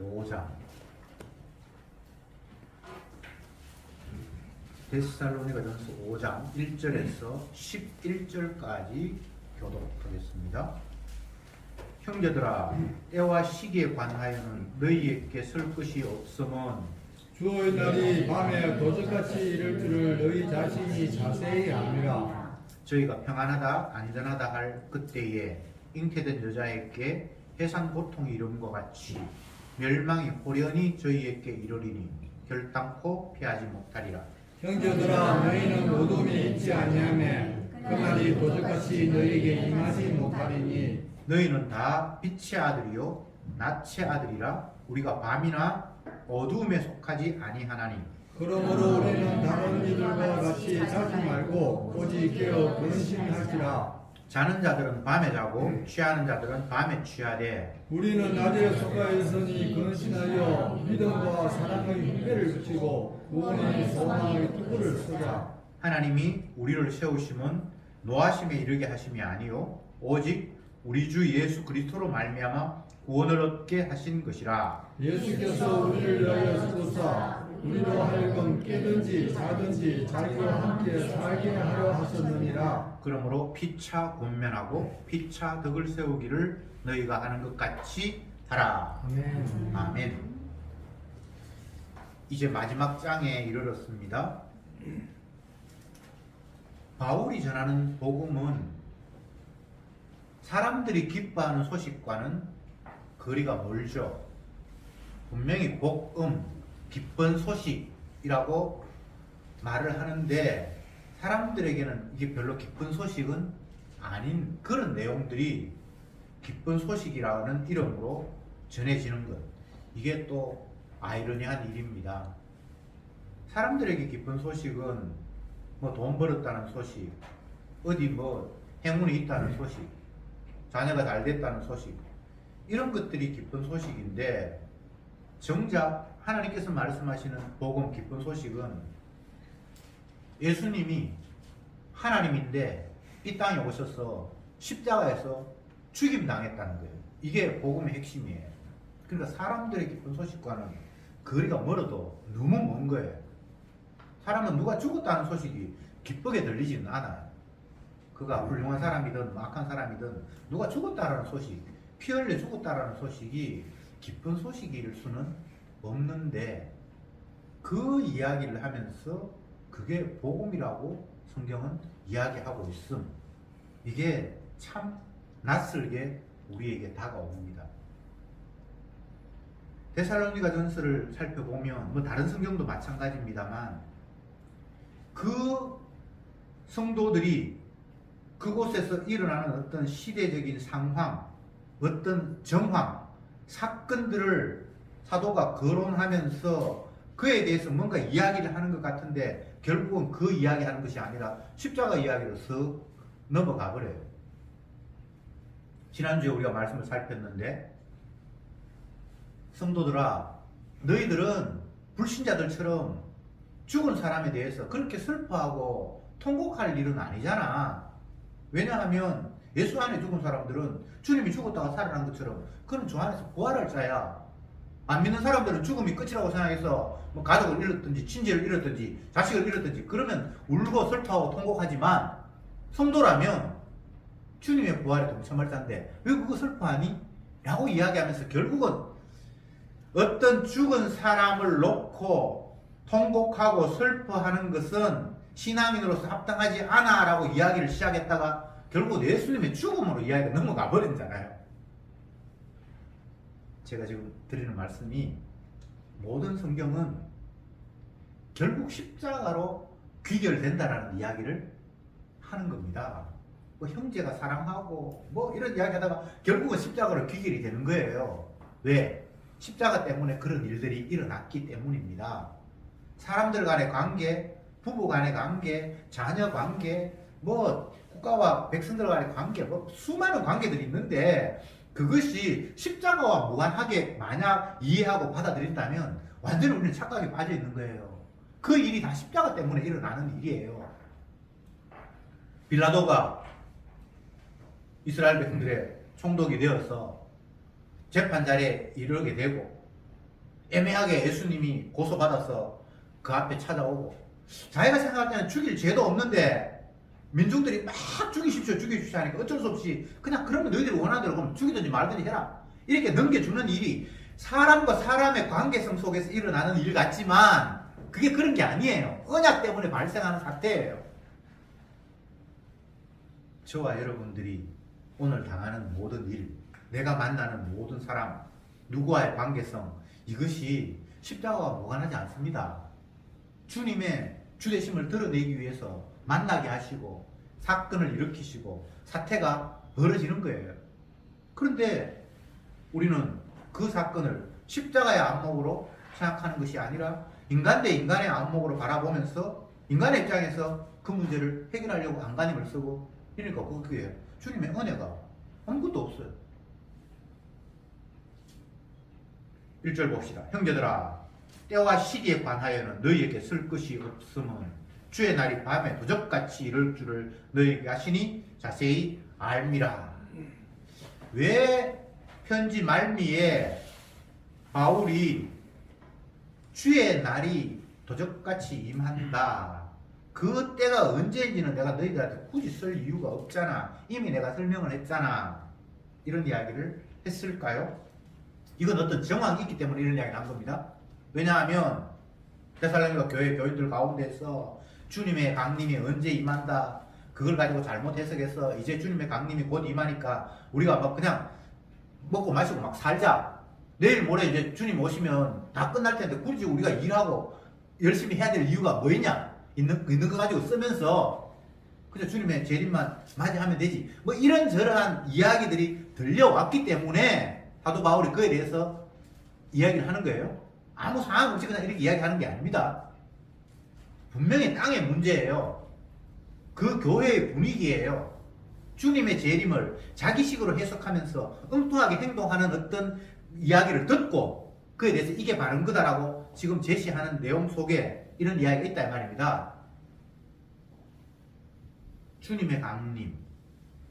5장 데살로니가전서 5장 1절에서 11절까지 교독하겠습니다. 형제들아, 때와 시기에 관하여는 너희에게 쓸 것이 없음은 주의 날이 밤에 도적같이 이를 줄을 너희 자신이 자세히 압니다. 저희가 평안하다 안전하다 할 그때에 잉태된 여자에게 해산 고통이 이름과 같이 멸망이 호련히 저희에게 이르리니 결단코 피하지 못하리라. 형제들아, 너희는 어둠이 있지 아니하매 그 날이 도적같이 너희에게 임하지 못하리니 너희는 다 빛의 아들이요 낮의 아들이라. 우리가 밤이나 어두움에 속하지 아니하나니 그러므로 우리는 다른 이들과 같이 자지 말고 오직 깨어 근신할지라. 자는 자들은 밤에 자고 취하는 자들은 밤에 취하되 우리는 낮에 속하 있으니 근신하여 믿음과 사랑의 hun배를 붙이고 구원의 소망의 투구를 쓰자. 하나님이 우리를 세우심은 노하심에 이르게 하심이 아니요 오직 우리 주 예수 그리스도로 말미암아 구원을 얻게 하신 것이라. 예수께서 우리를 위하여 죽으사 우리로 하여금 깨든지 자든지 자기와 함께 살게 하려 하셨느니라. 그러므로 피차 권면하고 피차 덕을 세우기를 너희가 하는 것 같이 하라. 아멘. 아멘. 이제 마지막 장에 이르렀습니다. 바울이 전하는 복음은 사람들이 기뻐하는 소식과는 거리가 멀죠. 분명히 복음, 기쁜 소식이라고 말을 하는데 사람들에게는 이게 별로 기쁜 소식은 아닌 그런 내용들이 기쁜 소식이라는 이름으로 전해지는 것. 이게 또 아이러니한 일입니다. 사람들에게 기쁜 소식은 뭐 돈 벌었다는 소식, 어디 뭐 행운이 있다는 소식, 자녀가 잘 됐다는 소식, 이런 것들이 기쁜 소식인데 정작 하나님께서 말씀하시는 복음 기쁜 소식은 예수님이 하나님인데 이 땅에 오셔서 십자가에서 죽임 당했다는 거예요. 이게 복음의 핵심이에요. 그러니까 사람들의 기쁜 소식과는 거리가 멀어도 너무 먼 거예요. 사람은 누가 죽었다는 소식이 기쁘게 들리지는 않아요. 그가 훌륭한 사람이든 악한 사람이든 누가 죽었다라는 소식, 피 흘려 죽었다라는 소식이 기쁜 소식일 수는 없는데 그 이야기를 하면서 그게 복음이라고 성경은 이야기하고 있음. 이게 참 낯설게 우리에게 다가옵니다. 데살로니가 전서를 살펴보면 뭐 다른 성경도 마찬가지입니다만 그 성도들이 그곳에서 일어나는 어떤 시대적인 상황, 어떤 정황, 사건들을 사도가 거론하면서 그에 대해서 뭔가 이야기를 하는 것 같은데 결국은 그 이야기하는 것이 아니라 십자가 이야기로 쓱 넘어가 버려요. 지난주에 우리가 말씀을 살폈는데 성도들아, 너희들은 불신자들처럼 죽은 사람에 대해서 그렇게 슬퍼하고 통곡할 일은 아니잖아. 왜냐하면 예수 안에 죽은 사람들은 주님이 죽었다가 살아난 것처럼 그는 주 안에서 부활할 자야. 안 믿는 사람들은 죽음이 끝이라고 생각해서 뭐 가족을 잃었든지 친지를 잃었든지 자식을 잃었든지 그러면 울고 슬퍼하고 통곡하지만 성도라면 주님의 부활에 동참할 자인데 왜 그거 슬퍼하니? 라고 이야기하면서 결국은 어떤 죽은 사람을 놓고 통곡하고 슬퍼하는 것은 신앙인으로서 합당하지 않아 라고 이야기를 시작했다가 결국 예수님의 죽음으로 이야기가 넘어가 버렸잖아요. 제가 지금 드리는 말씀이 모든 성경은 결국 십자가로 귀결된다라는 이야기를 하는 겁니다. 뭐 형제가 사랑하고 뭐 이런 이야기 하다가 결국은 십자가로 귀결이 되는 거예요. 왜? 십자가 때문에 그런 일들이 일어났기 때문입니다. 사람들 간의 관계, 부부 간의 관계, 자녀 관계, 뭐 국가와 백성들 간의 관계, 뭐 수많은 관계들이 있는데 그것이 십자가와 무관하게 만약 이해하고 받아들인다면 완전히 우리는 착각에 빠져 있는 거예요. 그 일이 다 십자가 때문에 일어나는 일이에요. 빌라도가 이스라엘 백성들의 총독이 되어서 재판 자리에 이르게 되고 애매하게 예수님이 고소받아서 그 앞에 찾아오고, 자기가 생각할 때는 죽일 죄도 없는데 민중들이 막 죽이십시오 죽이십시오 하니까 어쩔 수 없이 그냥 그러면 너희들이 원하는 대로 그럼 죽이든지 말든지 해라 이렇게 넘겨주는 일이 사람과 사람의 관계성 속에서 일어나는 일 같지만 그게 그런 게 아니에요. 언약 때문에 발생하는 사태예요. 저와 여러분들이 오늘 당하는 모든 일, 내가 만나는 모든 사람, 누구와의 관계성, 이것이 십자가와 무관하지 않습니다. 주님의 주되심을 드러내기 위해서 만나게 하시고 사건을 일으키시고 사태가 벌어지는 거예요. 그런데 우리는 그 사건을 십자가의 안목으로 생각하는 것이 아니라 인간 대 인간의 안목으로 바라보면서 인간의 입장에서 그 문제를 해결하려고 안간힘을 쓰고 이러니까 그게 주님의 은혜가 아무것도 없어요. 1절 봅시다. 형제들아 때와 시기에 관하여는 너희에게 쓸 것이 없음은 주의 날이 밤에 도적같이 이를 줄을 너희에게 하시니 자세히 알미라. 왜 편지 말미에 바울이 주의 날이 도적같이 임한다. 그 때가 언제인지는 내가 너희들한테 굳이 쓸 이유가 없잖아. 이미 내가 설명을 했잖아. 이런 이야기를 했을까요? 이건 어떤 정황이 있기 때문에 이런 이야기를 한 겁니다. 왜냐하면 데살로니가 교회 교인들 가운데서 주님의 강림이 언제 임한다 그걸 가지고 잘못 해석해서 이제 주님의 강림이 곧 임하니까 우리가 막 그냥 먹고 마시고 막 살자, 내일 모레 이제 주님 오시면 다 끝날 텐데 굳이 우리가 일하고 열심히 해야 될 이유가 뭐였냐, 있는 거 가지고 쓰면서 그냥 주님의 재림만 맞이하면 되지, 뭐 이런저런 이야기들이 들려왔기 때문에 사도 바울이 그에 대해서 이야기를 하는 거예요. 아무 상황 없이 그냥 이렇게 이야기하는 게 아닙니다. 분명히 땅의 문제예요. 그 교회의 분위기예요. 주님의 재림을 자기식으로 해석하면서 엉뚱하게 행동하는 어떤 이야기를 듣고 그에 대해서 이게 바른 거다라고 지금 제시하는 내용 속에 이런 이야기가 있다 이 말입니다. 주님의 강림,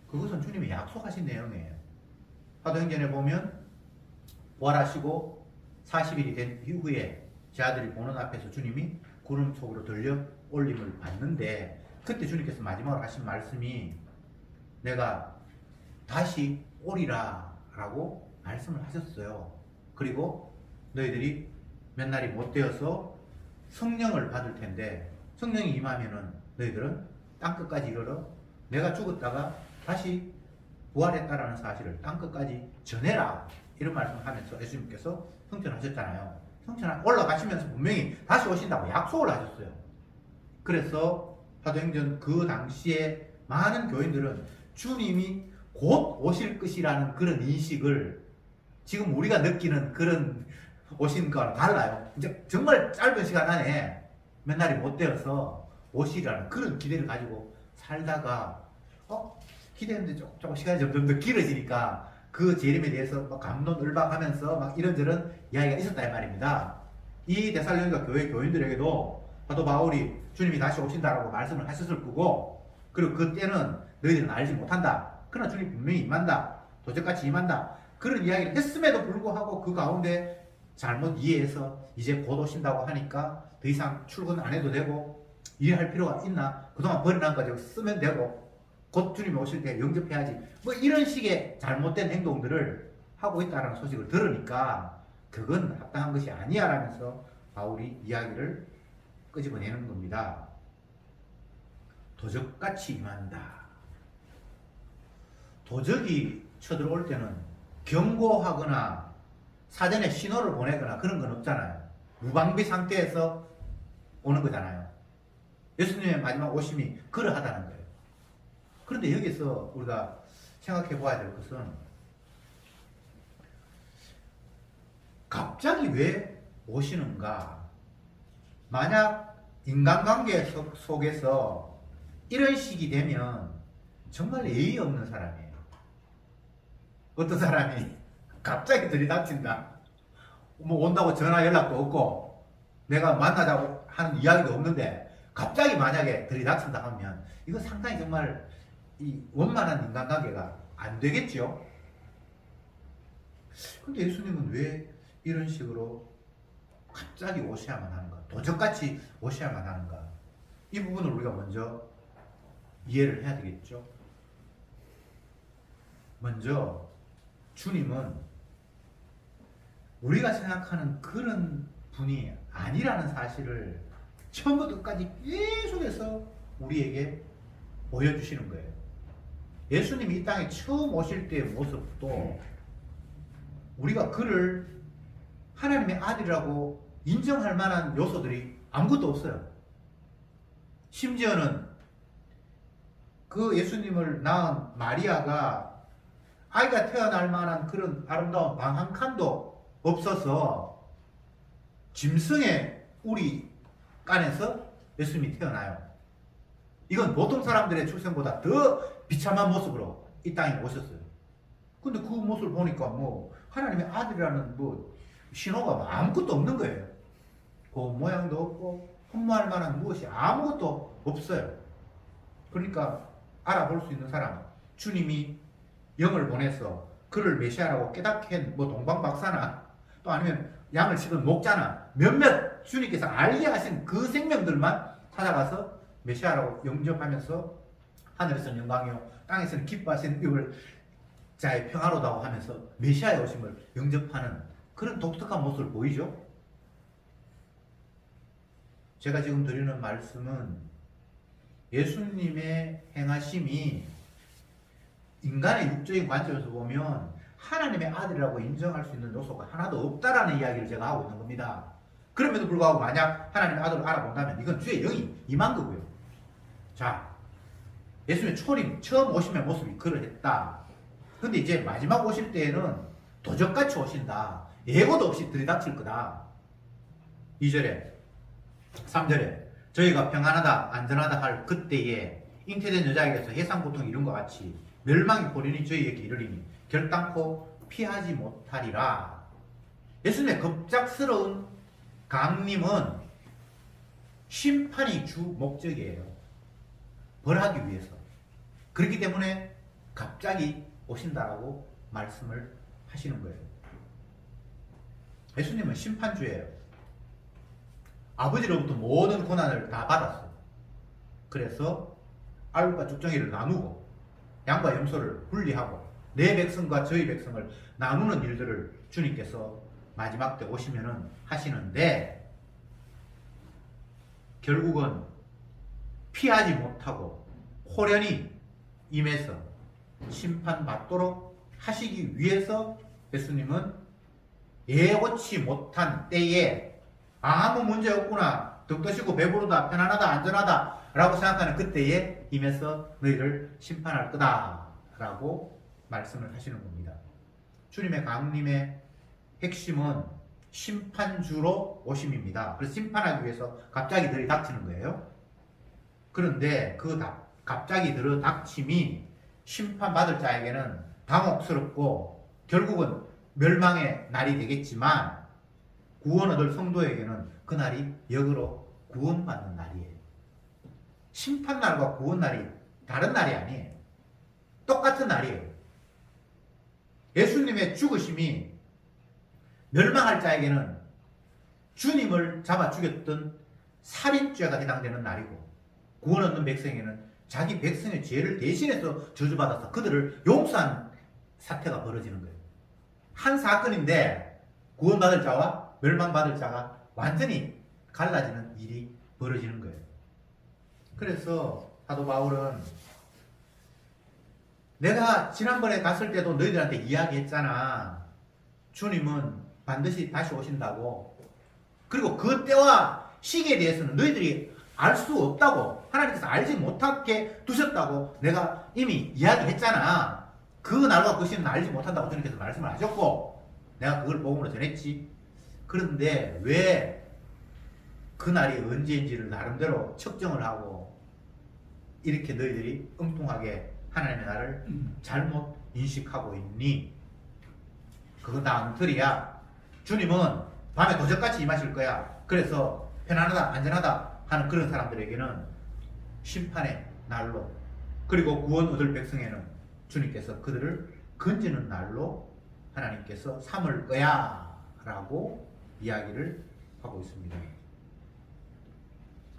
그것은 주님이 약속하신 내용이에요. 사도행전에 보면 부활하시고 40일이 된 이후에 제 아들이 보는 앞에서 주님이 구름 속으로 들려 올림을 받는데 그때 주님께서 마지막으로 하신 말씀이 내가 다시 오리라 라고 말씀을 하셨어요. 그리고 너희들이 몇 날이 못 되어서 성령을 받을 텐데 성령이 임하면은 너희들은 땅끝까지 이르러 내가 죽었다가 다시 부활했다라는 사실을 땅끝까지 전해라, 이런 말씀을 하면서 예수님께서 성천하셨잖아요. 성천 올라가시면서 분명히 다시 오신다고 약속을 하셨어요. 그래서 사도행전 그 당시에 많은 교인들은 주님이 곧 오실 것이라는 그런 인식을 지금 우리가 느끼는 그런 오신 거랑 달라요. 이제 정말 짧은 시간 안에 몇 날이 못 되어서 오시라는 그런 기대를 가지고 살다가 기대했는데 조금 시간이 점점 더 길어지니까 그 재림에 대해서 막 감론을박하면서 막 이런저런 이야기가 있었다 이 말입니다. 이 데살로니가 교회 교인들에게도 사도 바울이 주님이 다시 오신다라고 말씀을 하셨을 거고, 그리고 그때는 너희들은 알지 못한다, 그러나 주님 분명히 임한다, 도적같이 임한다, 그런 이야기를 했음에도 불구하고 그 가운데 잘못 이해해서 이제 곧 오신다고 하니까 더 이상 출근 안 해도 되고 일할 필요가 있나, 그동안 버려놓은 거 가지고 쓰면 되고 곧 주님이 오실 때 영접해야지, 뭐 이런 식의 잘못된 행동들을 하고 있다는 소식을 들으니까 그건 합당한 것이 아니야 라면서 바울이 이야기를 끄집어내는 겁니다. 도적같이 임한다. 도적이 쳐들어올 때는 경고하거나 사전에 신호를 보내거나 그런 건 없잖아요. 무방비 상태에서 오는 거잖아요. 예수님의 마지막 오심이 그러하다는 거예요. 그런데 여기서 우리가 생각해 봐야 될 것은 갑자기 왜 오시는가? 만약 인간관계 속에서 이런 식이 되면 정말 예의 없는 사람이에요. 어떤 사람이 갑자기 들이닥친다, 뭐 온다고 전화 연락도 없고 내가 만나자고 하는 이야기도 없는데 갑자기 만약에 들이닥친다 하면 이건 상당히 정말 이 원만한 인간관계가 안 되겠죠. 근데 예수님은 왜 이런 식으로 갑자기 오셔야만 하는가? 도적같이 오셔야만 하는가? 이 부분을 우리가 먼저 이해를 해야 되겠죠. 먼저 주님은 우리가 생각하는 그런 분이 아니라는 사실을 처음부터 끝까지 계속해서 우리에게 보여주시는 거예요. 예수님이 이 땅에 처음 오실 때의 모습도 우리가 그를 하나님의 아들이라고 인정할 만한 요소들이 아무것도 없어요. 심지어는 그 예수님을 낳은 마리아가 아이가 태어날 만한 그런 아름다운 방 한 칸도 없어서 짐승의 우리 깐에서 예수님이 태어나요. 이건 보통 사람들의 출생보다 더 비참한 모습으로 이 땅에 오셨어요. 근데 그 모습을 보니까 뭐 하나님의 아들이라는 뭐 신호가 뭐 아무것도 없는 거예요. 그 모양도 없고 흠모할 만한 무엇이 아무것도 없어요. 그러니까 알아볼 수 있는 사람, 주님이 영을 보내서 그를 메시아라고 깨닫게 한 뭐 동방박사나 또 아니면 양을 치던 목자나 몇몇 주님께서 알게 하신 그 생명들만 찾아가서 메시아라고 영접하면서 하늘에서는 영광이요 땅에서는 기뻐하시는 이걸 자의 평화로다고 하면서 메시아의 오심을 영접하는 그런 독특한 모습을 보이죠. 제가 지금 드리는 말씀은 예수님의 행하심이 인간의 육적인 관점에서 보면 하나님의 아들이라고 인정할 수 있는 요소가 하나도 없다라는 이야기를 제가 하고 있는 겁니다. 그럼에도 불구하고 만약 하나님의 아들을 알아본다면 이건 주의 영이 임한 거고요. 자, 예수님의 초림 처음 오심의 모습이 그러했다. 근데 이제 마지막 오실 때에는 도적같이 오신다. 예고도 없이 들이닥칠 거다. 2절에 3절에 저희가 평안하다 안전하다 할 그때에 잉태된 여자에게서 해상고통 이룬 것 같이 멸망이 보리니 저희에게 이르리니 결단코 피하지 못하리라. 예수님의 급작스러운 강림은 심판이 주 목적이에요. 벌하기 위해서. 그렇기 때문에 갑자기 오신다라고 말씀을 하시는 거예요. 예수님은 심판주예요. 아버지로부터 모든 고난을 다 받았어요. 그래서 알과 쭉정이를 나누고 양과 염소를 분리하고 내 백성과 저희 백성을 나누는 일들을 주님께서 마지막 때 오시면은 하시는데 결국은 피하지 못하고 호련히 임해서 심판받도록 하시기 위해서 예수님은 예고치 못한 때에 아무 문제 없구나 덕떠시고 배부르다 편안하다 안전하다 라고 생각하는 그때에 임해서 너희를 심판할 거다 라고 말씀을 하시는 겁니다. 주님의 강림의 핵심은 심판주로 오심입니다. 그래서 심판하기 위해서 갑자기 들이닥치는 거예요. 그런데 그 갑자기 들이닥침이 심판받을 자에게는 당혹스럽고 결국은 멸망의 날이 되겠지만 구원 얻을 성도에게는 그날이 역으로 구원받는 날이에요. 심판날과 구원날이 다른 날이 아니에요. 똑같은 날이에요. 예수님의 죽으심이 멸망할 자에게는 주님을 잡아 죽였던 살인죄가 해당되는 날이고 구원 얻는 백성에게는 자기 백성의 죄를 대신해서 저주받아서 그들을 용서한 사태가 벌어지는 거예요. 한 사건인데 구원받을 자와 멸망받을 자가 완전히 갈라지는 일이 벌어지는 거예요. 그래서 사도 바울은 내가 지난번에 갔을 때도 너희들한테 이야기했잖아. 주님은 반드시 다시 오신다고. 그리고 그 때와 시기에 대해서는 너희들이 알 수 없다고 하나님께서 알지 못하게 두셨다고 내가 이미 이야기했잖아. 그 날과 그 시는 알지 못한다고 주님께서 말씀을 하셨고 내가 그걸 복음으로 전했지. 그런데 왜 그 날이 언제인지를 나름대로 측정을 하고 이렇게 너희들이 엉뚱하게 하나님의 날을 잘못 인식하고 있니? 그건 다 엉터리야. 주님은 밤에 도적같이 임하실 거야. 그래서 편안하다 안전하다 하는 그런 사람들에게는 심판의 날로 그리고 구원 얻을 백성에는 주님께서 그들을 건지는 날로 하나님께서 삼을 거야 라고 이야기를 하고 있습니다.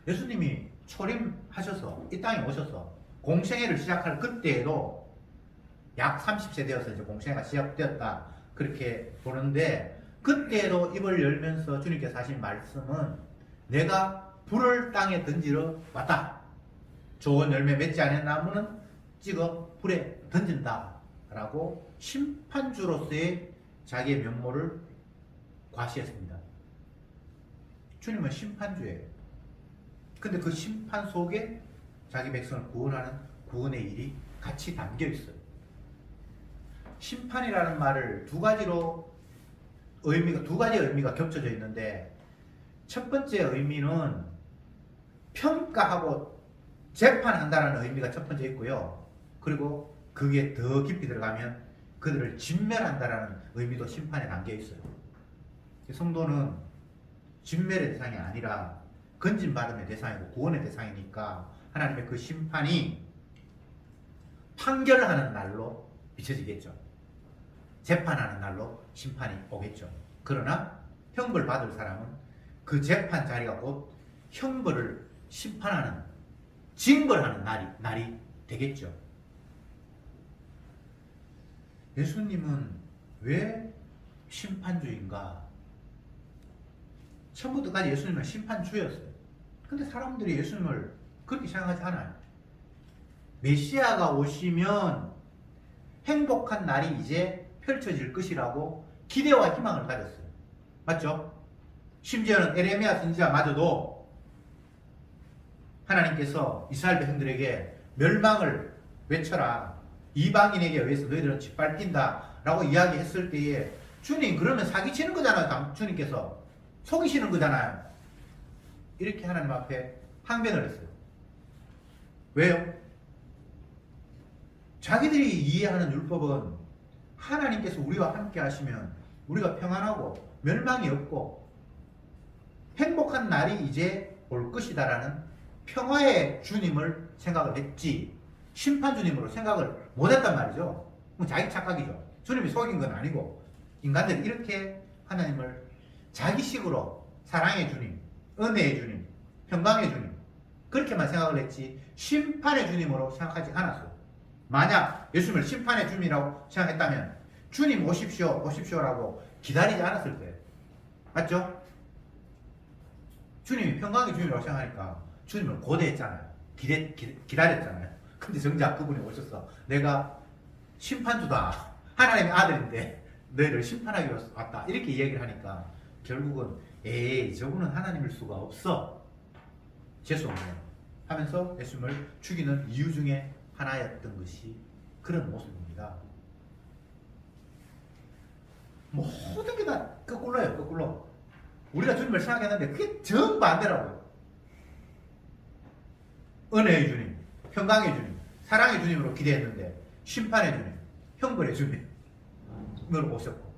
예수님이 초림하셔서 이 땅에 오셔서 공생애를 시작할 그때에도 약 30세 되어서 이제 공생애가 시작되었다 그렇게 보는데, 그때도 입을 열면서 주님께서 하신 말씀은 내가 불을 땅에 던지러 왔다. 좋은 열매 맺지 않은 나무는 찍어 불에 던진다 라고 심판주로서의 자기의 면모를 과시했습니다. 주님은 심판주예요. 근데 그 심판 속에 자기 백성을 구원하는 구원의 일이 같이 담겨 있어요. 심판이라는 말을 두 가지 의미가 겹쳐져 있는데, 첫 번째 의미는 평가하고 재판한다는 의미가 첫 번째 있고요. 그리고 그게 더 깊이 들어가면 그들을 진멸한다는 의미도 심판에 담겨 있어요. 성도는 진멸의 대상이 아니라 건진받음의 대상이고 구원의 대상이니까 하나님의 그 심판이 판결하는 날로 비춰지겠죠. 재판하는 날로 심판이 오겠죠. 그러나 형벌 받을 사람은 그 재판 자리가 곧 형벌을 심판하는, 징벌하는 날이 되겠죠. 예수님은 왜 심판주인가? 처음부터까지 예수님은 심판주였어요. 근데 사람들이 예수님을 그렇게 생각하지 않아요. 메시아가 오시면 행복한 날이 이제 펼쳐질 것이라고 기대와 희망을 가졌어요. 맞죠? 심지어는 에레미야 선지자마저도 하나님께서 이스라엘 백성들에게 멸망을 외쳐라, 이방인에게 의해서 너희들은 짓밟힌다 라고 이야기했을 때에, 주님 그러면 사기치는 거잖아요. 주님께서 속이시는 거잖아요. 이렇게 하나님 앞에 항변을 했어요. 왜요? 자기들이 이해하는 율법은 하나님께서 우리와 함께 하시면 우리가 평안하고 멸망이 없고 행복한 날이 이제 올 것이다라는 평화의 주님을 생각을 했지, 심판 주님으로 생각을 못했단 말이죠. 자기 착각이죠. 주님이 속인 건 아니고 인간들이 이렇게 하나님을 자기식으로 사랑의 주님, 은혜의 주님, 평강의 주님 그렇게만 생각을 했지 심판의 주님으로 생각하지 않았어요. 만약 예수님을 심판의 주님이라고 생각했다면 주님 오십시오 오십시오라고 기다리지 않았을 거예요. 맞죠? 주님이 평강의 주님이라고 생각하니까 주님을 고대했잖아요. 기다렸잖아요. 근데 정작 그분이 오셔서 내가 심판주다, 하나님의 아들인데 너희를 심판하기 위해서 왔다 이렇게 이야기를 하니까 결국은 에이 저분은 하나님일 수가 없어, 재수없네요 하면서 예수님을 죽이는 이유 중에 하나였던 것이 그런 모습입니다. 모든 게 다 거꾸로예요. 거꾸로. 우리가 주님을 생각했는데 그게 정반대라고요. 은혜의 주님, 평강의 주님, 사랑의 주님으로 기대했는데 심판의 주님, 형벌의 주님으로 오셨고,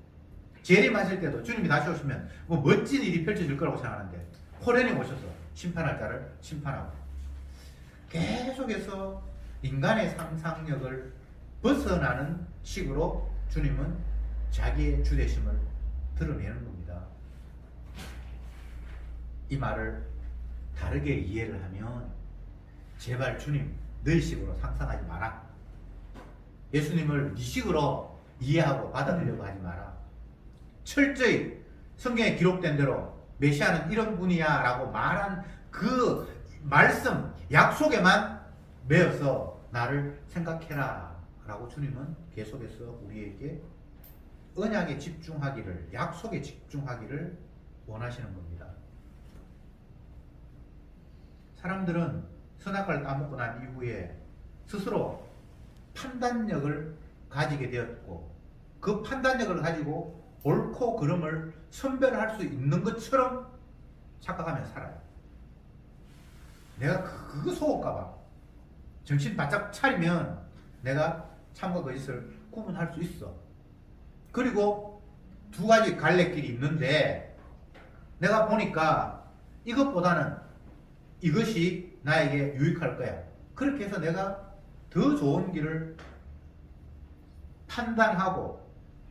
재림하실 때도 주님이 다시 오시면 뭐 멋진 일이 펼쳐질 거라고 생각하는데 호련히 오셔서 심판할 자를 심판하고, 계속해서 인간의 상상력을 벗어나는 식으로 주님은 자기의 주되심을 드러내는 겁니다. 이 말을 다르게 이해를 하면 제발 주님 너희 식으로 상상하지 마라, 예수님을 네 식으로 이해하고 받아들이려고 하지 마라, 철저히 성경에 기록된 대로 메시아는 이런 분이야 라고 말한 그 말씀 약속에만 매여서 나를 생각해라 라고 주님은 계속해서 우리에게 언약에 집중하기를, 약속에 집중하기를 원하시는 겁니다. 사람들은 선악과를 따먹고 난 이후에 스스로 판단력을 가지게 되었고, 그 판단력을 가지고 옳고 그름을 선별할 수 있는 것처럼 착각하면서 살아요. 내가 그거 속을까봐 정신 바짝 차리면 내가 참과 거짓을 구분할 수 있어. 그리고 두 가지 갈래길이 있는데 내가 보니까 이것보다는 이것이 나에게 유익할 거야. 그렇게 해서 내가 더 좋은 길을 판단하고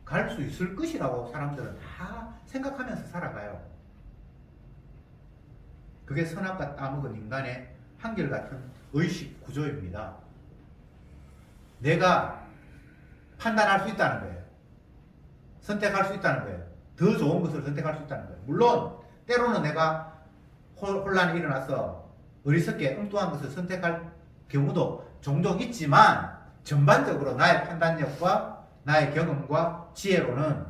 갈 수 있을 것이라고 사람들은 다 생각하면서 살아가요. 그게 선악과 따먹은 인간의 한결같은 의식 구조입니다. 내가 판단할 수 있다는 거예요. 선택할 수 있다는 거예요. 더 좋은 것을 선택할 수 있다는 거예요. 물론 때로는 내가 혼란이 일어나서 어리석게 엉뚱한 것을 선택할 경우도 종종 있지만 전반적으로 나의 판단력과 나의 경험과 지혜로는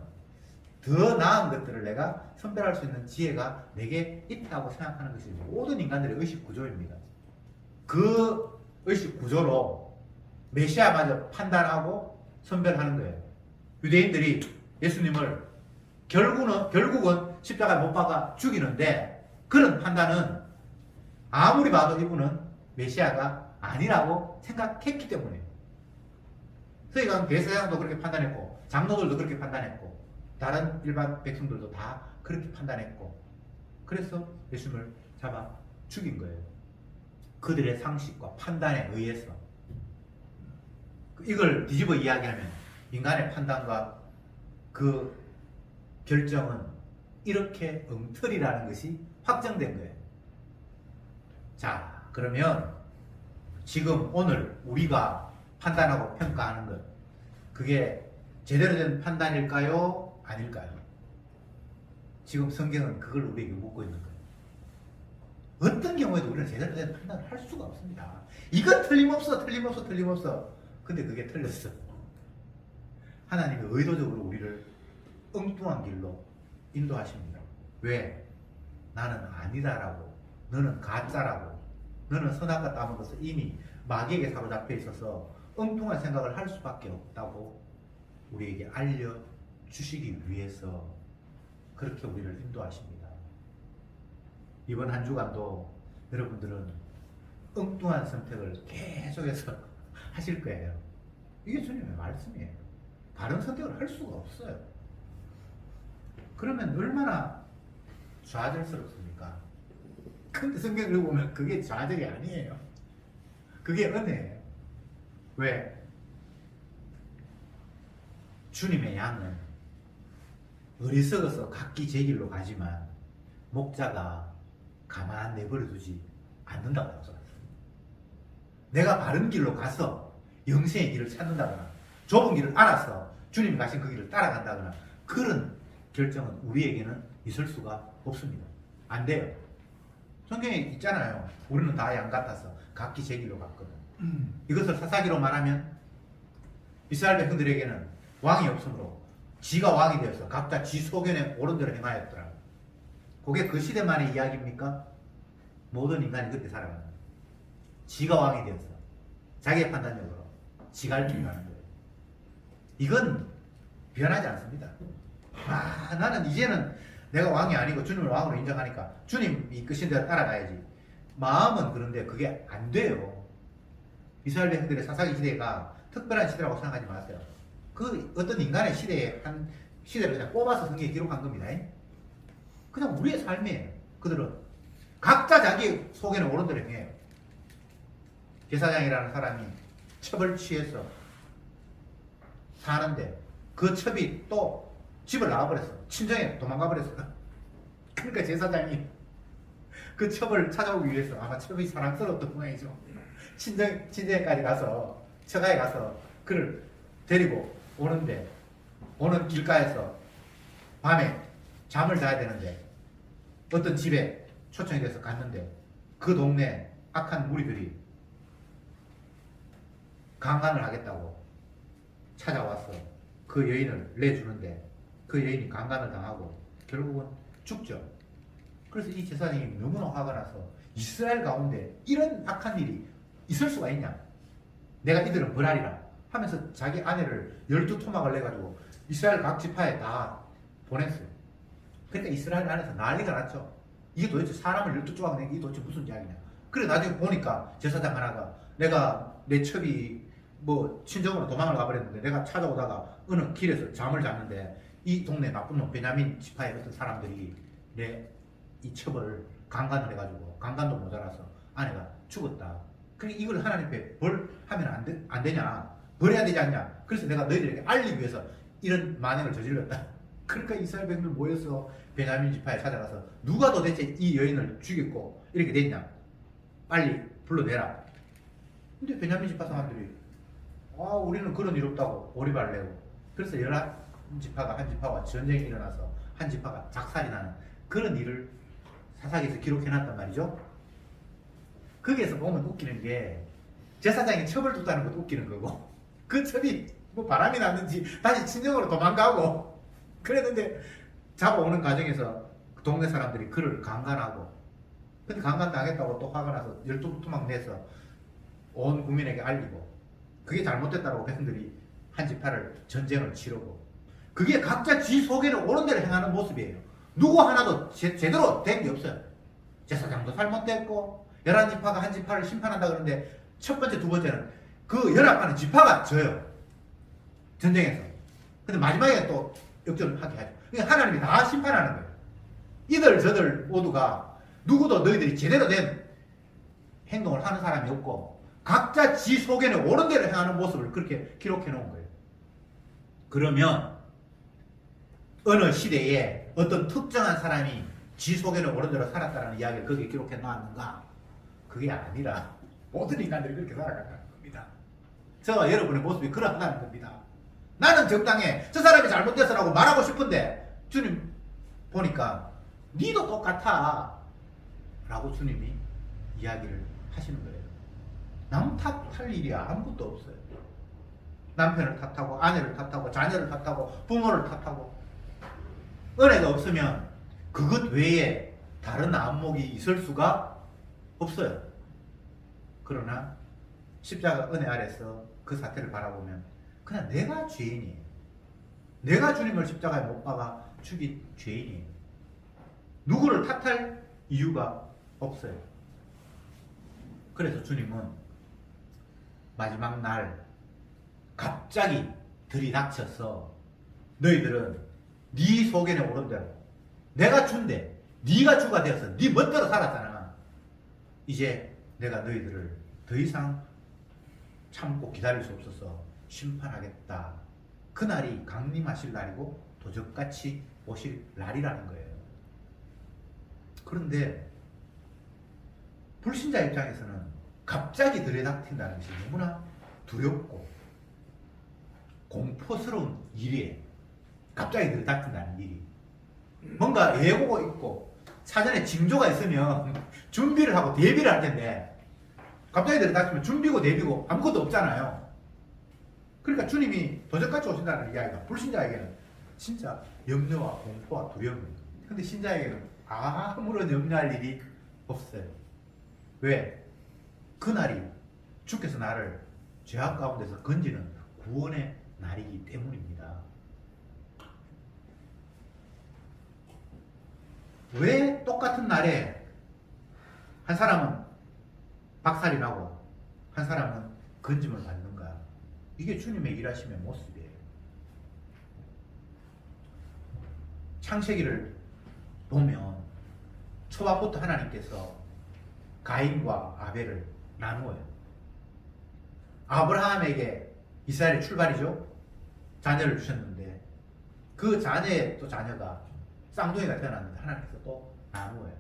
더 나은 것들을 내가 선별할 수 있는 지혜가 내게 있다고 생각하는 것이 모든 인간들의 의식 구조입니다. 그 의식 구조로 메시아마저 판단하고 선별하는 거예요. 유대인들이 예수님을 결국은 십자가에 못 박아 죽이는데 그런 판단은 아무리 봐도 이분은 메시아가 아니라고 생각했기 때문에 그러니까 대제사장도 그렇게 판단했고 장로들도 그렇게 판단했고 다른 일반 백성들도 다 그렇게 판단했고 그래서 예수님을 잡아 죽인 거예요. 그들의 상식과 판단에 의해서. 이걸 뒤집어 이야기하면 인간의 판단과 그 결정은 이렇게 엉터리라는 것이 확정된 거예요. 자, 그러면 지금 오늘 우리가 판단하고 평가하는 것, 그게 제대로 된 판단일까요? 아닐까요? 지금 성경은 그걸 우리에게 묻고 있는 거예요. 어떤 경우에도 우리는 제대로 된 판단을 할 수가 없습니다. 이건 틀림없어. 근데 그게 틀렸어. 하나님이 의도적으로 우리를 엉뚱한 길로 인도하십니다. 왜? 나는 아니다라고, 너는 가짜라고, 너는 선악과 따먹어서 이미 마귀에게 사로잡혀 있어서 엉뚱한 생각을 할 수밖에 없다고 우리에게 알려주시기 위해서 그렇게 우리를 인도하십니다. 이번 한 주간도 여러분들은 엉뚱한 선택을 계속해서 하실 거예요. 이게 주님의 말씀이에요. 다른 선택을 할 수가 없어요. 그러면 얼마나 좌절스럽습니까? 근데 성경을 보면 그게 좌절이 아니에요. 그게 은혜예요. 왜? 주님의 양은 어리석어서 각기 제 길로 가지만 목자가 가만 내버려 두지 않는다고 약속했어요. 내가 바른 길로 가서 영생의 길을 찾는다거나 좁은 길을 알아서 주님이 가신 그 길을 따라간다거나 그런 결정은 우리에게는 있을 수가 없습니다. 안 돼요. 성경에 있잖아요. 우리는 다 양 같아서 각기 제 길로 갔거든. 이것을 사사기로 말하면 이스라엘 백성들에게는 왕이 없으므로 지가 왕이 되어서 각자 지 소견에 옳은 대로 행하였더라. 그게 그 시대만의 이야기입니까? 모든 인간이 그렇게 살아가는 거예요. 지가 왕이 되어서 자기의 판단력으로 지가 할 길을 가는 거예요. 이건 변하지 않습니다. 나는 이제는 내가 왕이 아니고 주님을 왕으로 인정하니까 주님이 이끄신 대로 따라가야지. 마음은 그런데 그게 안 돼요. 이스라엘 백성들의 사사기 시대가 특별한 시대라고 생각하지 마세요. 그 어떤 인간의 시대에 한 시대를 그냥 뽑아서 성경에 기록한 겁니다. 그냥 우리의 삶이에요. 그들은 각자 자기 속에는 옳은 대로 행해요. 제사장이라는 사람이 첩을 취해서 사는데 그 첩이 또 집을 나가버렸어. 친정에 도망가 버렸어. 그러니까 제사장이 그 첩을 찾아오기 위해서 아마 첩이 사랑스러웠던 모양이죠. 친정에까지 가서 처가에 가서 그를 데리고 오는데 오는 길가에서 밤에 잠을 자야 되는데 어떤 집에 초청이 돼서 갔는데 그 동네 악한 무리들이 강간을 하겠다고 찾아와서 그 여인을 내주는데 그 여인이 강간을 당하고 결국은 죽죠. 그래서 이 제사장이 너무나 화가 나서 이스라엘 가운데 이런 악한 일이 있을 수가 있냐, 내가 이들은 벌하리라 하면서 자기 아내를 12토막을 내가지고 이스라엘 각 지파에 다 보냈어요. 그러니까 이스라엘 안에서 난리가 났죠. 이게 도대체 사람을 12조각 낸 게 도대체 무슨 이야기냐. 그래 나중에 보니까 제사장 하나가 내가 내 첩이 뭐 친정으로 도망을 가버렸는데 내가 찾아오다가 어느 길에서 잠을 잤는데 이 동네 나쁜 놈 베냐민 지파의 어떤 사람들이 내 이 첩을 강간을 해가지고 강간도 모자라서 아내가 죽었다. 그러니까 이걸 하나님 앞에 벌하면 안 되냐, 벌해야 되지 않냐. 그래서 내가 너희들에게 알리기 위해서 이런 만행을 저질렀다. 그러니까 이스라엘 백성들 모여서 베냐민 지파에 찾아가서 누가 도대체 이 여인을 죽였고 이렇게 됐냐, 빨리 불러내라. 근데 베냐민 지파 사람들이 우리는 그런 일 없다고 오리발 내고, 그래서 11지파가 한 지파와 전쟁이 일어나서 한 지파가 작살이 나는 그런 일을 사사기에서 기록해놨단 말이죠. 거기에서 보면 웃기는 게 제사장이 첩을 뒀다는 것도 웃기는 거고, 그 첩이 뭐 바람이 났는지 다시 친정으로 도망가고 그랬는데, 잡아오는 과정에서 동네 사람들이 그를 강간하고, 근데 강간당했다고 또 화가 나서 12토막 내서 온 국민에게 알리고, 그게 잘못됐다고 백성들이 한 지파를 전쟁을 치르고, 그게 각자 지 속에는 옳은 대로 행하는 모습이에요. 누구 하나도 제대로 된 게 없어요. 제사장도 잘못됐고 11지파가 한 지파를 심판한다 그러는데, 첫 번째 두 번째는 그 11가는 지파가 져요, 전쟁에서. 근데 마지막에 또 역전하게 하죠. 그러니까 하나님이 다 심판하는 거예요. 이들 저들 모두가 누구도 너희들이 제대로 된 행동을 하는 사람이 없고, 각자 지 속에는 옳은 대로 행하는 모습을 그렇게 기록해 놓은 거예요. 그러면 어느 시대에 어떤 특정한 사람이 지 속에는 옳은 대로 살았다는 이야기를 거기에 기록해 놨는가? 그게 아니라 모든 인간들이 그렇게 살아간다는 겁니다. 저와 여러분의 모습이 그러하다는 겁니다. 나는 정당해, 저 사람이 잘못됐어라고 말하고 싶은데 주님 보니까 니도 똑같아 라고 주님이 이야기를 하시는 거예요. 남 탓할 일이 아무것도 없어요. 남편을 탓하고 아내를 탓하고 자녀를 탓하고 부모를 탓하고, 은혜가 없으면 그것 외에 다른 안목이 있을 수가 없어요. 그러나 십자가 은혜 아래서 그 사태를 바라보면 그냥 내가 죄인이에요. 내가 주님을 십자가에 못 박아 죽인 죄인이에요. 누구를 탓할 이유가 없어요. 그래서 주님은 마지막 날 갑자기 들이닥쳐서 너희들은 네 속에는 옳은 대로 내가 준대, 네가 주가 되어서 네 멋대로 살았잖아. 이제 내가 너희들을 더 이상 참고 기다릴 수 없어서 심판하겠다. 그날이 강림하실 날이고 도적같이 오실 날이라는 거예요. 그런데 불신자 입장에서는 갑자기 들이닥친다는 것이 너무나 두렵고 공포스러운 일이에요. 갑자기 들이닥친다는 일이. 뭔가 예고가 있고 사전에 징조가 있으면 준비를 하고 대비를 할 텐데, 갑자기 들이닥치면 준비고 대비고 아무것도 없잖아요. 그러니까 주님이 도적같이 오신다는 이야기가 불신자에게는 진짜 염려와 공포와 두려움입니다. 근데 신자에게는 아무런 염려할 일이 없어요. 왜? 그날이 주께서 나를 죄악 가운데서 건지는 구원의 날이기 때문입니다. 왜 똑같은 날에 한 사람은 박살이 나고 한 사람은 건짐을 받는가? 이게 주님의 일하심의 모습이에요. 창세기를 보면 초반부터 하나님께서 가인과 아벨을 나누어요. 아브라함에게 이스라엘의 출발이죠. 자녀를 주셨는데 그 자녀의 또 자녀가 쌍둥이가 태어났는데 하나님께서 또 나누어요.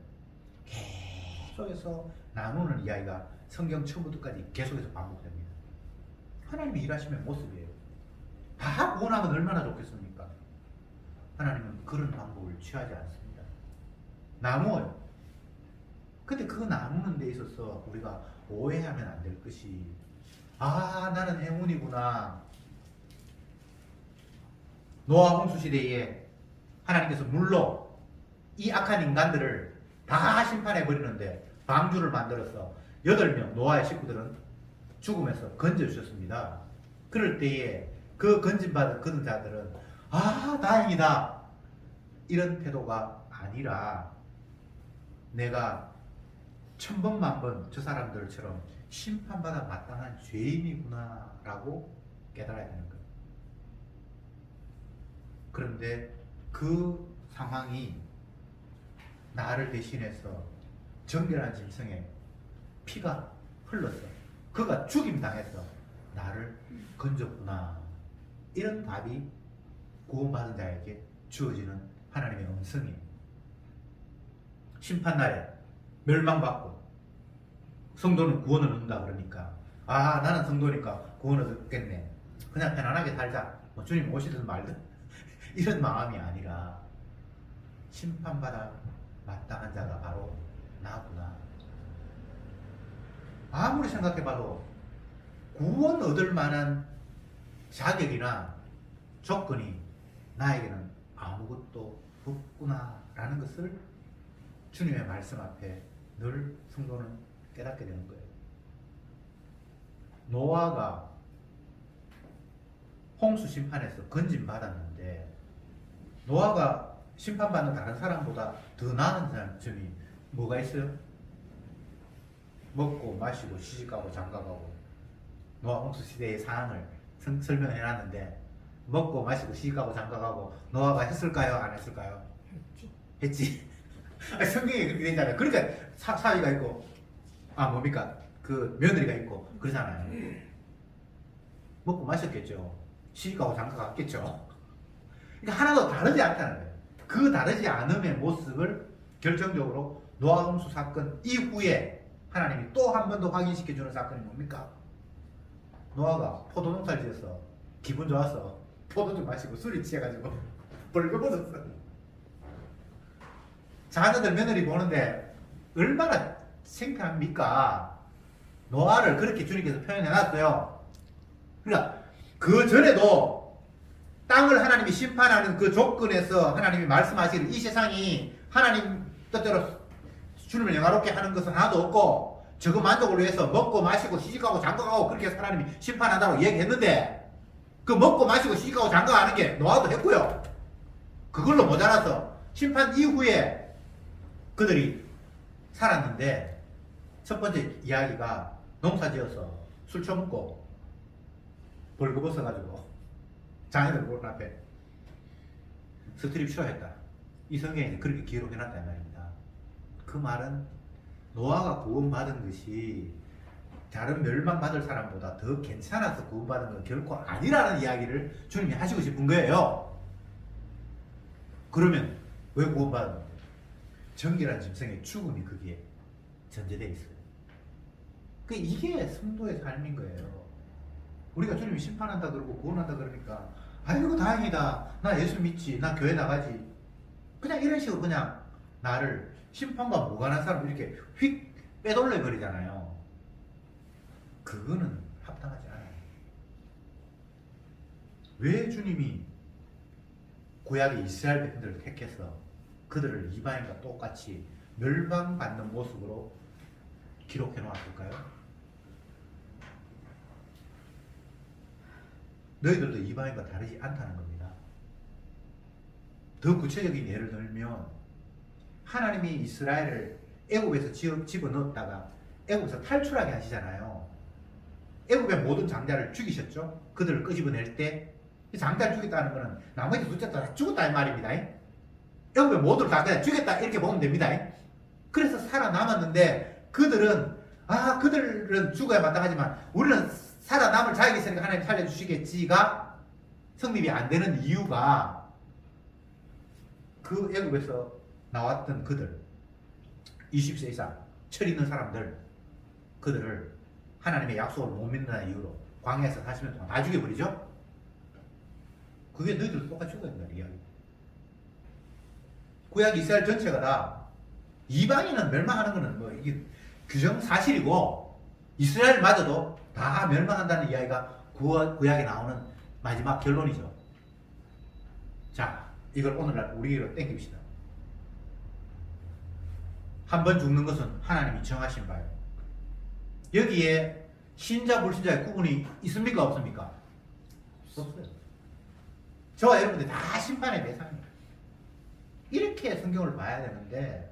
계속해서 나누는 이야기가 성경 처음부터까지 계속해서 반복됩니다. 하나님의 일하심의 모습이에요. 다 구원하면 얼마나 좋겠습니까? 하나님은 그런 방법을 취하지 않습니다. 나누어요. 근데 그 나누는 데 있어서 우리가 오해하면 안 될 것이, 나는 행운이구나. 노아 홍수 시대에 하나님께서 물로 이 악한 인간들을 다 심판해 버리는데 방주를 만들어서 8명 노아의 식구들은 죽음에서 건져주셨습니다. 그럴 때에 그 건진받은 그 자들은 다행이다 이런 태도가 아니라, 내가 1000번 만번 저 사람들처럼 심판받아 마땅한 죄인이구나 라고 깨달아야 되는 거예요. 그런데 그 상황이 나를 대신해서 정결한 짐승에 피가 흘렀어, 그가 죽임당해서 나를 건졌구나, 이런 답이 구원받은 자에게 주어지는 하나님의 음성이 심판날에 멸망받고 성도는 구원을 얻는다 그러니까 아 나는 성도니까 구원을 얻겠네 그냥 편안하게 살자 뭐 주님 오시든 말든 이런 마음이 아니라 심판받아 마땅한 자가 바로 나구나. 아무리 생각해봐도 구원 얻을 만한 자격이나 조건이 나에게는 아무것도 없구나 라는 것을 주님의 말씀 앞에 늘 성도는 깨닫게 되는 거예요. 노아가 홍수 심판에서 건진받았는데 노아가 심판받는 다른 사람보다 더 나은 점이 뭐가 있어요? 먹고 마시고 시집가고 장가가고 노아 홍수 시대의 상황을 설명해 놨는데 먹고 마시고 시집가고 장가가고 노아가 했을까요? 안 했을까요? 했지. 성경에 그렇게 돼 있잖아요. 그러니까 사위가 있고 뭡니까? 그 며느리가 있고 그러잖아요. 먹고 마셨겠죠. 시집가고 장가갔겠죠. 그러니까 하나도 다르지 않다는 거예요. 그 다르지 않음의 모습을 결정적으로 노아 홍수 사건 이후에 하나님이 또 한 번 더 확인시켜주는 사건이 뭡니까? 노아가 포도농사를 지어서 기분 좋아서 포도 좀 마시고 술이 취해가지고 벌거벗었어. 자녀들 며느리 보는데 얼마나 창피합니까? 노아를 그렇게 주님께서 표현해놨어요. 그러니까 그 전에도 땅을 하나님이 심판하는 그 조건에서 하나님이 말씀하시기를 이 세상이 하나님 뜻대로 주님을 영화롭게 하는 것은 하나도 없고 저거 만족을 위해서 먹고 마시고 시집가고 장가가고 그렇게 해서 하나님이 심판한다고 얘기했는데 그 먹고 마시고 시집가고 장가가는 게 노아도 했고요. 그걸로 모자라서 심판 이후에 그들이 살았는데 첫 번째 이야기가 농사지어서 술 처먹고 벌거벗어가지고 자녀들 보는 앞에 스트립 쇼했다. 이 성경에 그렇게 기록해놨단 말입니다. 그 말은 노아가 구원받은 것이 다른 멸망받을 사람보다 더 괜찮아서 구원받은 건 결코 아니라는 이야기를 주님이 하시고 싶은 거예요. 그러면 왜 구원받은 건데? 정결한 짐승의 죽음이 거기에 전제되어 있어요. 이게 성도의 삶인 거예요. 우리가 주님이 심판한다 그러고 구원한다 그러니까 아이고 다행이다. 나 예수 믿지. 나 교회 나가지. 그냥 이런 식으로 그냥 나를 심판과 무관한 사람 이렇게 휙 빼돌려 버리잖아요. 그거는 합당하지 않아요. 왜 주님이 구약의 이스라엘 백성들을 택해서 그들을 이방인과 똑같이 멸망받는 모습으로 기록해 놓았을까요? 너희들도 이방인과 다르지 않다는 겁니다. 더 구체적인 예를 들면 하나님이 이스라엘을 애굽에서 집어넣었다가 애굽에서 탈출하게 하시잖아요. 애굽의 모든 장자를 죽이셨죠. 그들을 끄집어낼 때 장자를 죽였다는 것은 나머지 숫자 다 죽었다 이 말입니다. 애굽의 모두를 다 그냥 죽였다 이렇게 보면 됩니다. 그래서 살아남았는데 그들은 죽어야 마땅하지만 우리는 살아남을 자격이 있으니까 하나님 살려주시겠지가 성립이 안 되는 이유가 그 애굽에서 나왔던 그들 20세 이상 철 있는 사람들 그들을 하나님의 약속을 못 믿는 이유로 광야에서 40년 동안 다 죽여버리죠. 그게 너희들도 똑같이 죽어야 된다는 이야기. 구약 이스라엘 전체가 다 이방인은 멸망하는 것은 뭐 이게 규정 사실이고 이스라엘마저도 다 멸망한다는 이야기가 구약에 나오는 마지막 결론이죠. 자, 이걸 오늘날 우리로 땡깁시다. 한 번 죽는 것은 하나님이 정하신 바예요. 여기에 신자 불신자의 구분이 있습니까 없습니까? 없어요. 저와 여러분들 다 심판의 대상입니다. 이렇게 성경을 봐야 되는데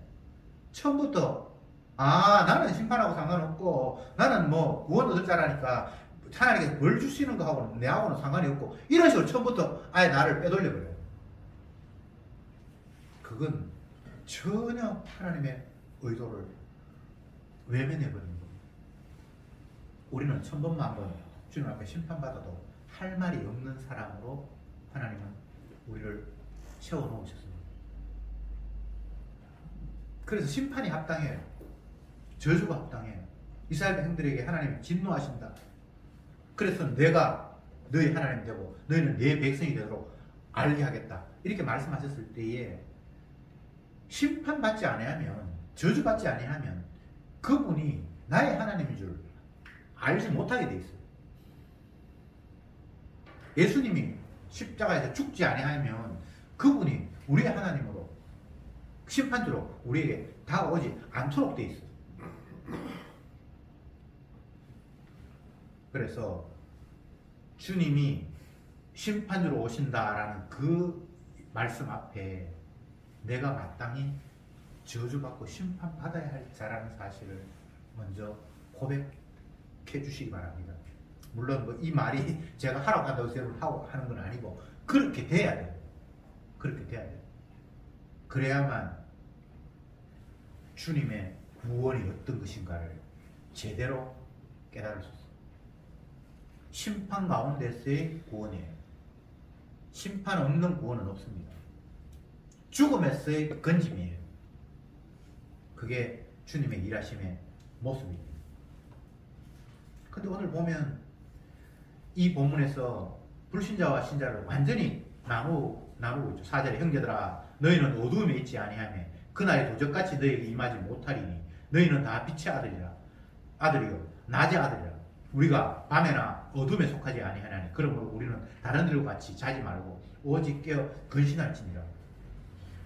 처음부터 나는 심판하고 상관없고 나는 뭐 구원 얻을 자라니까 하나님께서 뭘 주시는 거하고는 내하고는 상관이 없고 이런 식으로 처음부터 아예 나를 빼돌려버려요. 그건 전혀 하나님의 의도를 외면해버리는 겁니다. 우리는 천번만번 주님 앞에 심판받아도 할 말이 없는 사람으로 하나님은 우리를 세워놓으셨습니다. 그래서 심판이 합당해요. 저주가 합당해요. 이스라엘 백성들에게 하나님이 진노하신다. 그래서 내가 너희 하나님 되고 너희는 내 백성이 되도록 알게 하겠다. 이렇게 말씀하셨을 때에 심판받지 아니하면, 저주받지 아니하면 그분이 나의 하나님인 줄 알지 못하게 돼 있어요. 예수님이 십자가에서 죽지 아니하면 그분이 우리의 하나님으로 심판주로 우리에게 다가오지 않도록 돼 있어요. 그래서 주님이 심판주로 오신다라는 그 말씀 앞에 내가 마땅히 저주받고 심판받아야 할 자라는 사실을 먼저 고백해 주시기 바랍니다. 물론 뭐 이 말이 제가 하라고 한다고 생각하고 하는 건 아니고 그렇게 돼야 돼요. 그렇게 돼야 돼요. 그래야만 주님의 구원이 어떤 것인가를 제대로 깨달을 수 있어요. 심판 가운데서의 구원이에요. 심판 없는 구원은 없습니다. 죽음에서의 건짐이에요. 그게 주님의 일하심의 모습입니다. 근데 오늘 보면 이 본문에서 불신자와 신자를 완전히 나누고 있죠. 4절에 형제들아 너희는 어두움에 있지 아니하며 그날이 도적같이 너희에게 임하지 못하리니 너희는 다 빛의 아들이요 낮의 아들이라. 우리가 밤에나 어둠에 속하지 아니하나니 그러므로 우리는 다른 들과 같이 자지 말고 오직 깨어 근신할지니라.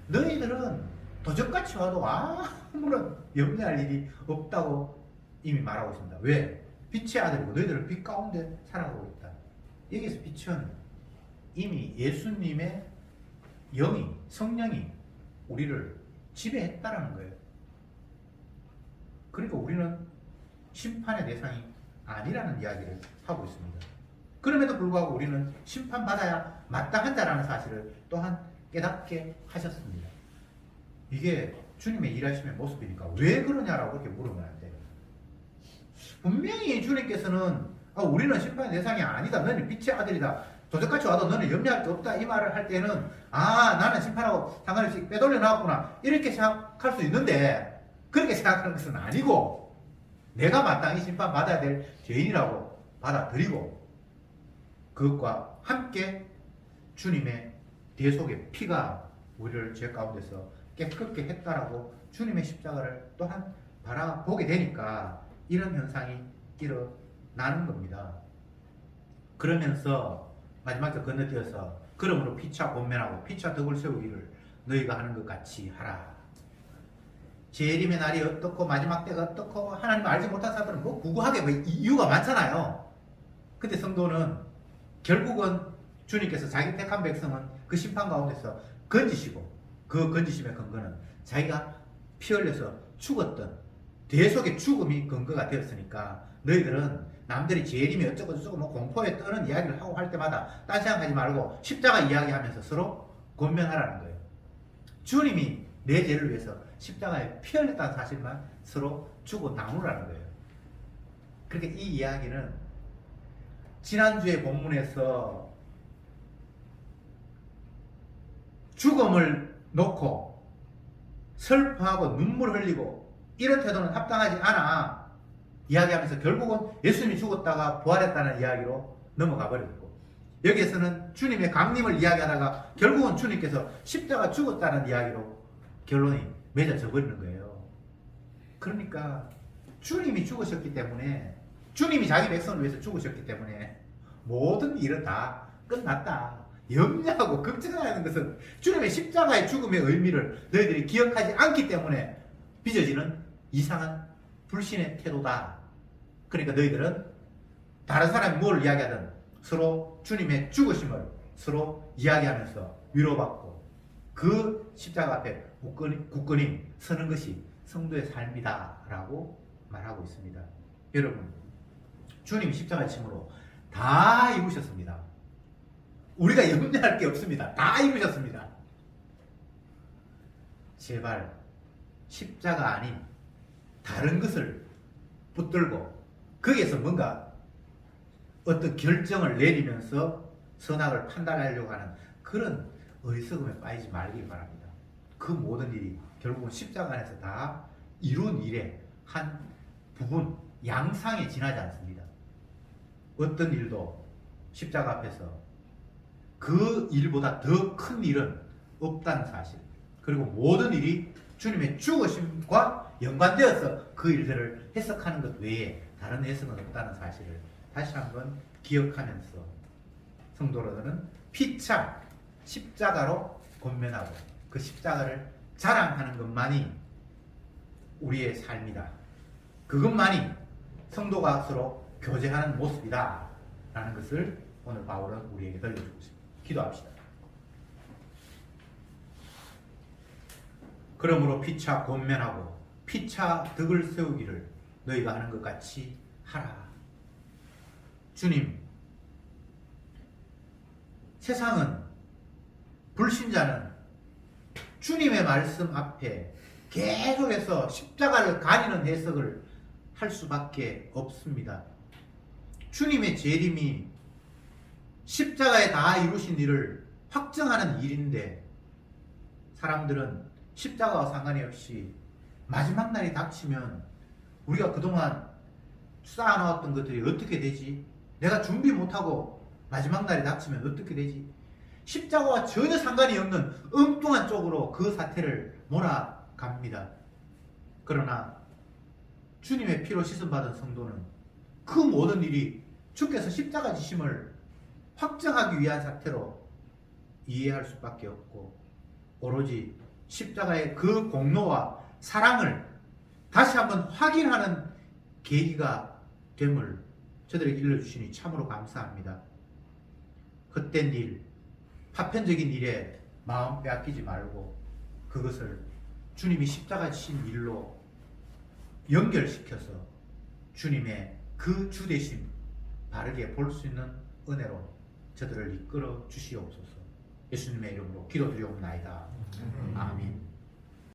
너희들은 도적같이 와도 아무런 염려할 일이 없다고 이미 말하고 있습니다. 왜? 빛의 아들이고 너희들은 빛 가운데 살아가고 있다. 여기서 빛은 이미 예수님의 영이, 성령이 우리를 지배했다라는 거예요. 그러니까 우리는 심판의 대상이 아니라는 이야기를 하고 있습니다. 그럼에도 불구하고 우리는 심판받아야 마땅한 자라는 사실을 또한 깨닫게 하셨습니다. 이게 주님의 일하심의 모습이니까 왜 그러냐라고 그렇게 물으면 안 돼요. 분명히 주님께서는 우리는 심판의 대상이 아니다. 너는 빛의 아들이다. 도적같이 와도 너는 염려할 게 없다. 이 말을 할 때는 나는 심판하고 상관없이 빼돌려 나왔구나. 이렇게 생각할 수 있는데 그렇게 생각하는 것은 아니고 내가 마땅히 심판받아야 될 죄인이라고 받아들이고 그것과 함께 주님의 대속의 피가 우리를 죄 가운데서 깨끗게 했다라고 주님의 십자가를 또한 바라보게 되니까 이런 현상이 일어나는 겁니다. 그러면서 마지막에 건너뛰어서 그러므로 피차 권면하고 피차 덕을 세우기를 너희가 하는 것 같이 하라. 재림의 날이 어떻고 마지막 때가 어떻고 하나님을 알지 못한 사람들은 뭐 구구하게 이유가 많잖아요. 근데 성도는 결국은 주님께서 자기 택한 백성은 그 심판 가운데서 건지시고 그 건지심의 근거는 자기가 피 흘려서 죽었던 대속의 죽음이 근거가 되었으니까 너희들은 남들이 재림이 어쩌고 저쩌고 뭐 공포에 떠는 이야기를 하고 할 때마다 딴 생각하지 말고 십자가 이야기하면서 서로 권면하라는 거예요. 주님이 내 죄를 위해서 십자가에 피 흘렸다는 사실만 서로 주고 나누라는 거예요. 그러니까 이 이야기는 지난주의 본문에서 죽음을 놓고 슬퍼하고 눈물 흘리고 이런 태도는 합당하지 않아 이야기하면서 결국은 예수님이 죽었다가 부활했다는 이야기로 넘어가 버렸고 여기에서는 주님의 강림을 이야기하다가 결국은 주님께서 십자가 죽었다는 이야기로 결론이 맺어져 버리는 거예요. 그러니까 주님이 죽으셨기 때문에 주님이 자기 백성을 위해서 죽으셨기 때문에 모든 일은 다 끝났다. 염려하고 걱정하는 것은 주님의 십자가의 죽음의 의미를 너희들이 기억하지 않기 때문에 빚어지는 이상한 불신의 태도다. 그러니까 너희들은 다른 사람이 뭘 이야기하든 서로 주님의 죽으심을 서로 이야기하면서 위로받고 그 십자가 앞에 굳건히 서는 것이 성도의 삶이다 라고 말하고 있습니다. 여러분, 주님이 십자가의 짐으로 다 이루셨습니다. 우리가 염려할 게 없습니다. 다 이루셨습니다. 제발 십자가 아닌 다른 것을 붙들고 거기에서 뭔가 어떤 결정을 내리면서 선악을 판단하려고 하는 그런 어리석음에 빠지지 말길 바랍니다. 그 모든 일이 결국은 십자가 안에서 다 이룬 일의 한 부분, 양상에 지나지 않습니다. 어떤 일도 십자가 앞에서 그 일보다 더 큰 일은 없다는 사실, 그리고 모든 일이 주님의 죽으심과 연관되어서 그 일들을 해석하는 것 외에 다른 해석은 없다는 사실을 다시 한번 기억하면서 성도로서는 피차 십자가로 권면하고 그 십자가를 자랑하는 것만이 우리의 삶이다. 그것만이 성도가 서로 교제하는 모습이다 라는 것을 오늘 바울은 우리에게 들려주고 있습니다. 기도합시다. 그러므로 피차 권면하고 피차 덕을 세우기를 너희가 하는 것 같이 하라. 주님, 세상은, 불신자는 주님의 말씀 앞에 계속해서 십자가를 가리는 해석을 할 수밖에 없습니다. 주님의 재림이 십자가에 다 이루신 일을 확정하는 일인데 사람들은 십자가와 상관이 없이 마지막 날이 닥치면 우리가 그동안 쌓아놓았던 것들이 어떻게 되지? 내가 준비 못하고 마지막 날이 닥치면 어떻게 되지? 십자가와 전혀 상관이 없는 엉뚱한 쪽으로 그 사태를 몰아갑니다. 그러나 주님의 피로 씻음받은 성도는 그 모든 일이 주께서 십자가 지심을 확정하기 위한 사태로 이해할 수밖에 없고 오로지 십자가의 그 공로와 사랑을 다시 한번 확인하는 계기가 됨을 저들에게 일러주시니 참으로 감사합니다. 헛된 일, 파편적인 일에 마음 빼앗기지 말고 그것을 주님이 십자가 지신 일로 연결시켜서 주님의 그 주대심 바르게 볼 수 있는 은혜로 저들을 이끌어 주시옵소서. 예수님의 이름으로 기도드리옵나이다. 아멘.